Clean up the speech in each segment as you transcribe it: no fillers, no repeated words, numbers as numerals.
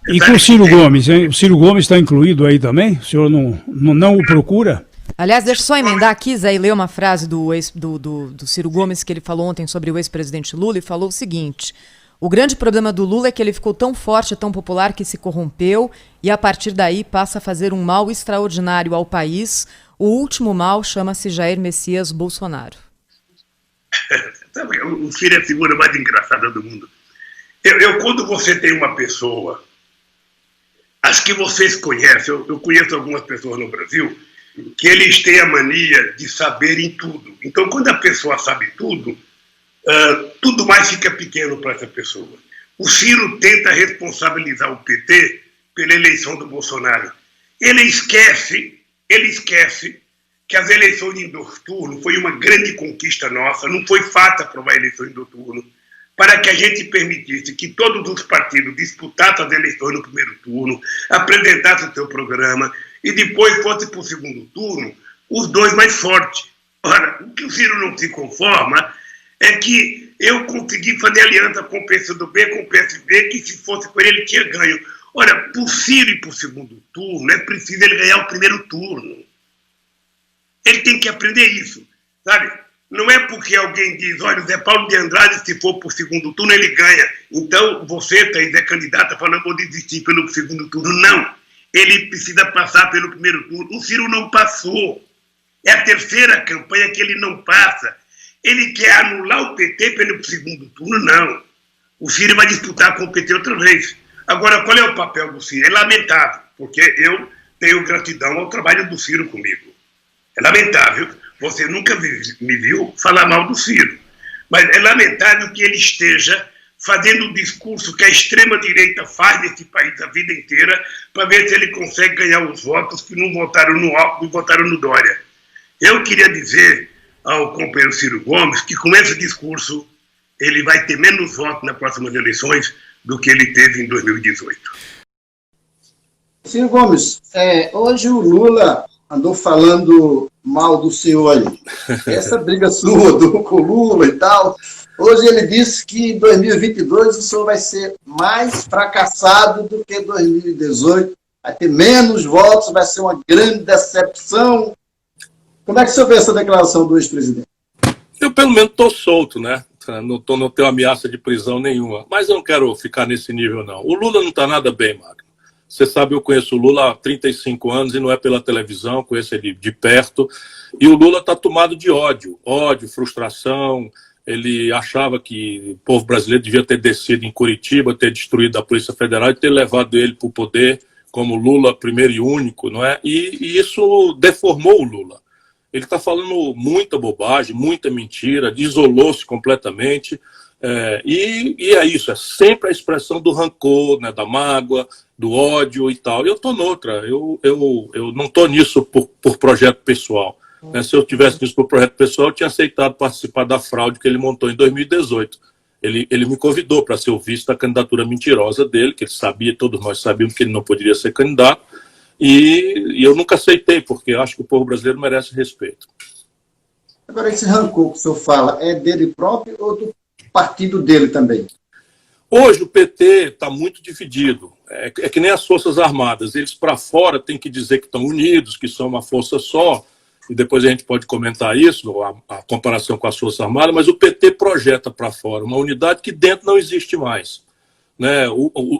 E com o Ciro Gomes, hein? O Ciro Gomes está incluído aí também? O senhor não o procura? Aliás, deixa eu só emendar aqui, Zé, e ler uma frase do Ciro Gomes que ele falou ontem sobre o ex-presidente Lula e falou o seguinte: o grande problema do Lula é que ele ficou tão forte, tão popular que se corrompeu e a partir daí passa a fazer um mal extraordinário ao país. O último mal chama-se Jair Messias Bolsonaro. O Ciro é a figura mais engraçada do mundo. Quando você tem uma pessoa, acho que vocês conhecem, eu conheço algumas pessoas no Brasil, que eles têm a mania de saberem tudo. Então, quando a pessoa sabe tudo, tudo mais fica pequeno para essa pessoa. O Ciro tenta responsabilizar o PT pela eleição do Bolsonaro. Ele esquece que as eleições em dois turnos foi uma grande conquista nossa, não foi fácil aprovar a eleição em dois turnos, para que a gente permitisse que todos os partidos disputassem as eleições no primeiro turno, apresentassem o seu programa e depois fosse para o segundo turno os dois mais fortes. Ora, o que o Ciro não se conforma é que eu consegui fazer aliança com o PCdoB, com o PSB, que se fosse por ele tinha ganho. Ora, para o Ciro ir para o segundo turno, é preciso ele ganhar o primeiro turno. Ele tem que aprender isso, sabe? Não é porque alguém diz, olha, o Zé Paulo de Andrade, se for para o segundo turno, ele ganha. Então, você, Thaís, é candidata, falando, vou desistir pelo segundo turno. Não. Ele precisa passar pelo primeiro turno. O Ciro não passou. É a terceira campanha que ele não passa. Ele quer anular o PT pelo segundo turno? Não. O Ciro vai disputar com o PT outra vez. Agora, qual é o papel do Ciro? É lamentável, porque eu tenho gratidão ao trabalho do Ciro comigo. É lamentável. Você nunca me viu falar mal do Ciro. Mas é lamentável que ele esteja fazendo o discurso que a extrema-direita faz nesse país a vida inteira para ver se ele consegue ganhar os votos que não votaram no Alckmin e votaram no Dória. Eu queria dizer ao companheiro Ciro Gomes que com esse discurso ele vai ter menos votos nas próximas eleições do que ele teve em 2018. Ciro Gomes, hoje o Lula andou falando mal do senhor aí. Essa briga sua com o Lula e tal. Hoje ele disse que em 2022 o senhor vai ser mais fracassado do que 2018. Vai ter menos votos, vai ser uma grande decepção. Como é que o senhor vê essa declaração do ex-presidente? Eu, pelo menos, estou solto, né? Não tenho ameaça de prisão nenhuma. Mas eu não quero ficar nesse nível, não. O Lula não está nada bem, Magno. Você sabe, eu conheço o Lula há 35 anos e não é pela televisão, conheço ele de perto. E o Lula está tomado de ódio, frustração. Ele achava que o povo brasileiro devia ter descido em Curitiba, ter destruído a Polícia Federal e ter levado ele para o poder como Lula primeiro e único, não é? E isso deformou o Lula. Ele está falando muita bobagem, muita mentira, isolou-se completamente. E é isso, é sempre a expressão do rancor, né, da mágoa, do ódio e tal. Eu estou noutra, eu não estou nisso por projeto pessoal. Né? Se eu tivesse nisso por projeto pessoal, eu tinha aceitado participar da fraude que ele montou em 2018. Ele me convidou para ser o vice da candidatura mentirosa dele, que ele sabia, todos nós sabíamos que ele não poderia ser candidato, e eu nunca aceitei, porque eu acho que o povo brasileiro merece respeito. Agora, esse rancor que o senhor fala é dele próprio ou do partido dele também? Hoje o PT está muito dividido. É que nem as Forças Armadas. Eles para fora têm que dizer que estão unidos, que são uma força só, e depois a gente pode comentar isso, a comparação com as Forças Armadas, mas o PT projeta para fora uma unidade que dentro não existe mais. Né?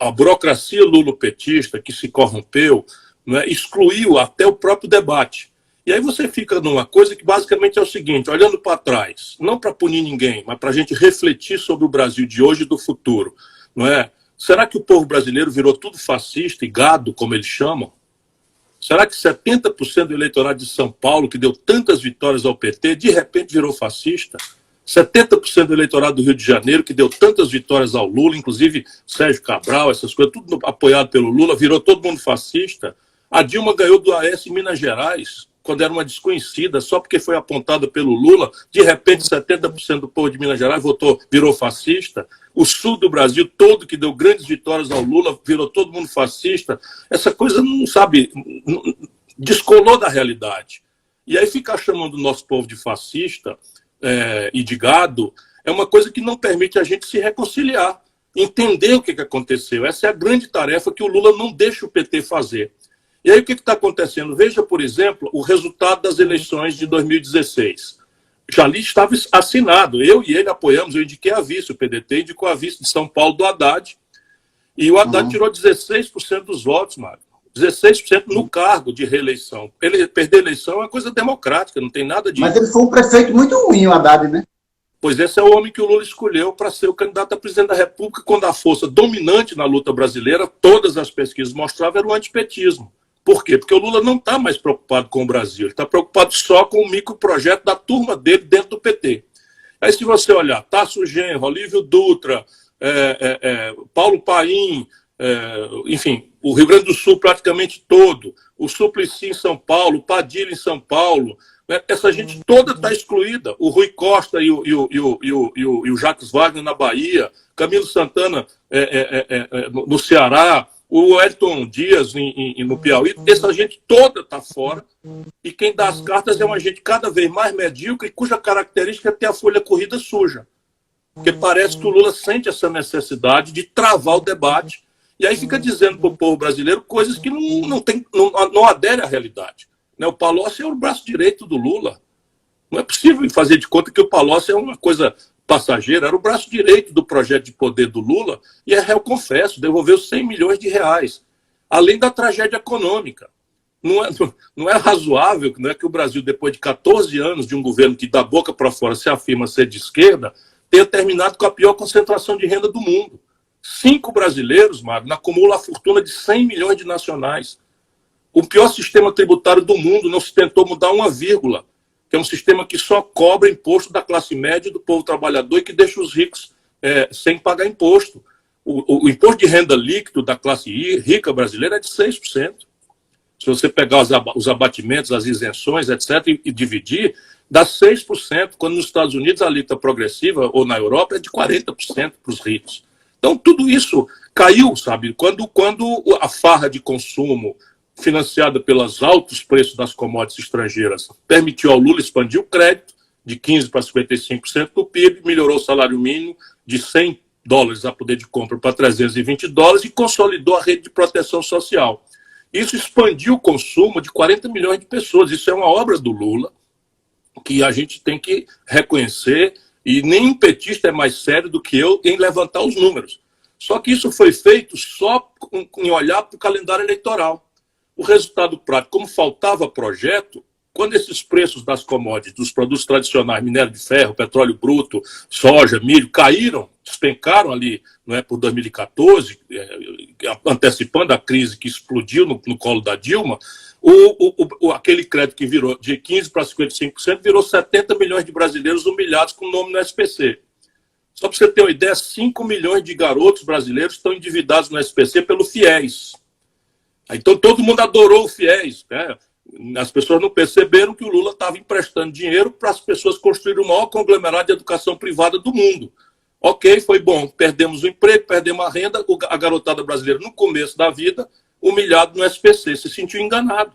A burocracia lulopetista que se corrompeu, né, excluiu até o próprio debate. E aí você fica numa coisa que basicamente é o seguinte, olhando para trás, não para punir ninguém, mas para a gente refletir sobre o Brasil de hoje e do futuro. Não é? Será que o povo brasileiro virou tudo fascista e gado, como eles chamam? Será que 70% do eleitorado de São Paulo, que deu tantas vitórias ao PT, de repente virou fascista? 70% do eleitorado do Rio de Janeiro, que deu tantas vitórias ao Lula, inclusive Sérgio Cabral, essas coisas, tudo apoiado pelo Lula, virou todo mundo fascista? A Dilma ganhou do Aécio em Minas Gerais, quando era uma desconhecida, só porque foi apontada pelo Lula, de repente 70% do povo de Minas Gerais virou fascista. O sul do Brasil todo, que deu grandes vitórias ao Lula, virou todo mundo fascista. Essa coisa, não sabe, descolou da realidade. E aí ficar chamando o nosso povo de fascista e de gado é uma coisa que não permite a gente se reconciliar. entender o que aconteceu. Essa é a grande tarefa que o Lula não deixa o PT fazer. E aí o que está acontecendo? Veja, por exemplo, o resultado das eleições de 2016. Já ali estava assinado. Eu e ele apoiamos, eu indiquei a vice, o PDT indicou a vice de São Paulo do Haddad. E o Haddad tirou 16% dos votos, Mário. 16% no cargo de reeleição. Ele perder a eleição é uma coisa democrática, não tem nada de... Mas ele foi um prefeito muito ruim, o Haddad, né? Pois esse é o homem que o Lula escolheu para ser o candidato a presidente da República, quando a força dominante na luta brasileira, todas as pesquisas mostravam, era o antipetismo. Por quê? Porque o Lula não está mais preocupado com o Brasil, ele está preocupado só com o microprojeto da turma dele dentro do PT. Aí se você olhar, Tasso Genro, Olívio Dutra, Paulo Paim, enfim, o Rio Grande do Sul praticamente todo, o Suplicy em São Paulo, Padilha em São Paulo, né? Essa gente toda está excluída. O Rui Costa e o Jacques Wagner na Bahia, Camilo Santana no Ceará, o Wellington Dias no Piauí, essa gente toda está fora, e quem dá as cartas é uma gente cada vez mais medíocre, cuja característica é ter a folha corrida suja. Porque parece que o Lula sente essa necessidade de travar o debate, e aí fica dizendo para o povo brasileiro coisas que não aderem à realidade. Né? O Palocci é o braço direito do Lula. Não é possível fazer de conta que o Palocci é uma coisa passageira, era o braço direito do projeto de poder do Lula, e eu confesso, devolveu 100 milhões de reais, além da tragédia econômica. Não é razoável, não é, que o Brasil, depois de 14 anos de um governo que da boca para fora se afirma ser de esquerda, tenha terminado com a pior concentração de renda do mundo. 5 brasileiros, Mário, acumulam a fortuna de 100 milhões de nacionais. O pior sistema tributário do mundo, não se tentou mudar uma vírgula, que é um sistema que só cobra imposto da classe média e do povo trabalhador e que deixa os ricos sem pagar imposto. O imposto de renda líquido da classe rica brasileira é de 6%. Se você pegar os abatimentos, as isenções, etc., e dividir, dá 6%, quando nos Estados Unidos a alíquota progressiva, ou na Europa, é de 40% para os ricos. Então, tudo isso caiu, sabe? Quando a farra de consumo financiada pelos altos preços das commodities estrangeiras, permitiu ao Lula expandir o crédito de 15% para 55% do PIB, melhorou o salário mínimo de $100 a poder de compra para $320 e consolidou a rede de proteção social. Isso expandiu o consumo de 40 milhões de pessoas. Isso é uma obra do Lula que a gente tem que reconhecer, e nenhum petista é mais sério do que eu em levantar os números. Só que isso foi feito só em olhar para o calendário eleitoral. O resultado prático, como faltava projeto, quando esses preços das commodities, dos produtos tradicionais, minério de ferro, petróleo bruto, soja, milho, caíram, despencaram ali, não é, por 2014, antecipando a crise que explodiu no colo da Dilma, aquele crédito que virou de 15% para 55% virou 70 milhões de brasileiros humilhados com o nome no SPC. Só para você ter uma ideia, 5 milhões de garotos brasileiros estão endividados no SPC pelo FIES. Então todo mundo adorou o FIES, né? As pessoas não perceberam que o Lula estava emprestando dinheiro para as pessoas construírem o maior conglomerado de educação privada do mundo. Ok, foi bom, perdemos o emprego, perdemos a renda, a garotada brasileira no começo da vida, humilhado no SPC, se sentiu enganado.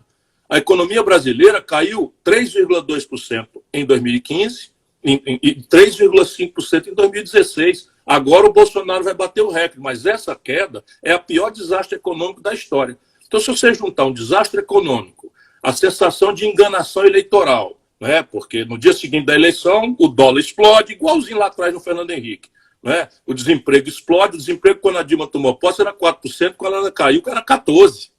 A economia brasileira caiu 3,2% em 2015 e 3,5% em 2016. Agora o Bolsonaro vai bater o recorde, mas essa queda é a pior desastre econômico da história. Então, se você juntar um desastre econômico, a sensação de enganação eleitoral, né? Porque no dia seguinte da eleição, o dólar explode, igualzinho lá atrás no Fernando Henrique. Né? O desemprego explode, o desemprego quando a Dilma tomou posse era 4%, quando ela caiu era 14%.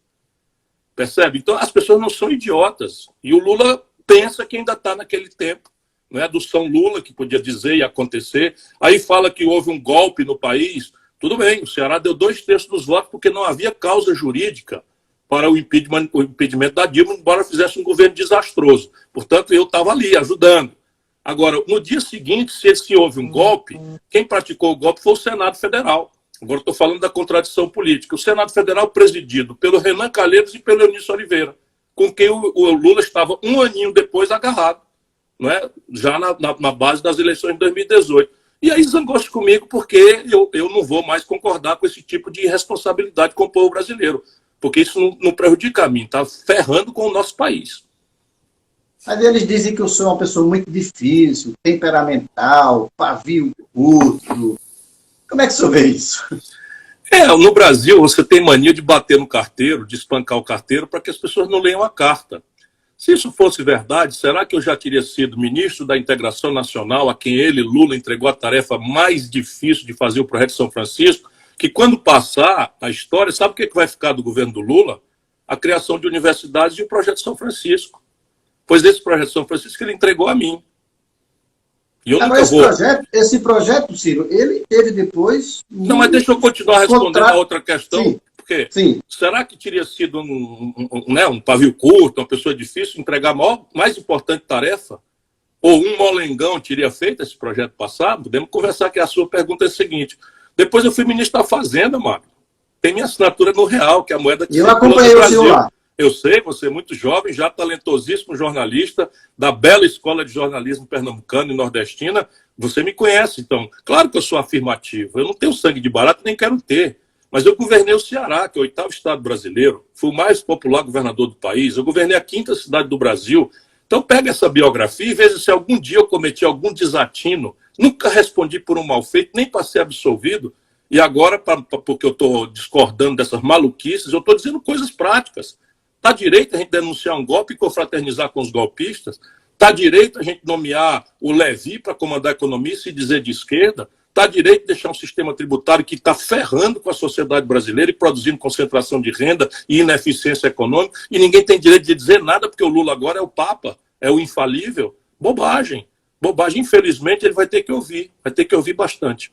Percebe? Então as pessoas não são idiotas. E o Lula pensa que ainda está naquele tempo, né, do São Lula, que podia dizer e acontecer. Aí fala que houve um golpe no país. Tudo bem, o Ceará deu 2/3 dos votos porque não havia causa jurídica para o impedimento da Dilma, embora fizesse um governo desastroso. Portanto, eu estava ali, ajudando. Agora, no dia seguinte, se houve um golpe, quem praticou o golpe foi o Senado Federal. Agora estou falando da contradição política. O Senado Federal presidido pelo Renan Calheiros e pelo Eunício Oliveira, com quem o Lula estava um aninho depois agarrado, não é? Já na base das eleições de 2018. E aí zangou-se comigo porque eu não vou mais concordar com esse tipo de irresponsabilidade com o povo brasileiro. Porque isso não prejudica a mim, está ferrando com o nosso país. Mas eles dizem que eu sou uma pessoa muito difícil, temperamental, pavio curto. Como é que o senhor vê isso? No Brasil, você tem mania de bater no carteiro, de espancar o carteiro, para que as pessoas não leiam a carta. Se isso fosse verdade, será que eu já teria sido ministro da Integração Nacional, a quem ele, Lula, entregou a tarefa mais difícil de fazer o Projeto de São Francisco, que quando passar a história, sabe o que vai ficar do governo do Lula? A criação de universidades e o Projeto de São Francisco. Pois esse Projeto de São Francisco ele entregou a mim. E eu nunca vou... esse projeto, Ciro, ele teve depois... Não, mas deixa eu continuar respondendo a outra questão. Sim. Porque Sim. Será que teria sido um pavio curto, uma pessoa difícil, entregar a mais importante tarefa? Ou um molengão teria feito esse projeto passar? Podemos conversar, que a sua pergunta é a seguinte. Depois eu fui ministro da Fazenda, Mário. Tem minha assinatura no Real, que é a moeda que eu acompanhei o senhor lá. Eu sei, você é muito jovem, já talentosíssimo jornalista, da bela escola de jornalismo pernambucano e nordestina. Você me conhece, então. Claro que eu sou afirmativo. Eu não tenho sangue de barata, nem quero ter. Mas eu governei o Ceará, que é o 8º estado brasileiro. Fui o mais popular governador do país. Eu governei a 5ª cidade do Brasil. Então pega essa biografia e veja se algum dia eu cometi algum desatino. Nunca respondi por um mal feito, nem para ser absolvido. E agora, porque eu estou discordando dessas maluquices, eu estou dizendo coisas práticas. Está direito a gente denunciar um golpe e confraternizar com os golpistas? Está direito a gente nomear o Levi para comandar a economia e se dizer de esquerda? Está direito de deixar um sistema tributário que está ferrando com a sociedade brasileira e produzindo concentração de renda e ineficiência econômica, e ninguém tem direito de dizer nada porque o Lula agora é o Papa, é o infalível? Bobagem. Bobagem. Infelizmente, ele vai ter que ouvir bastante.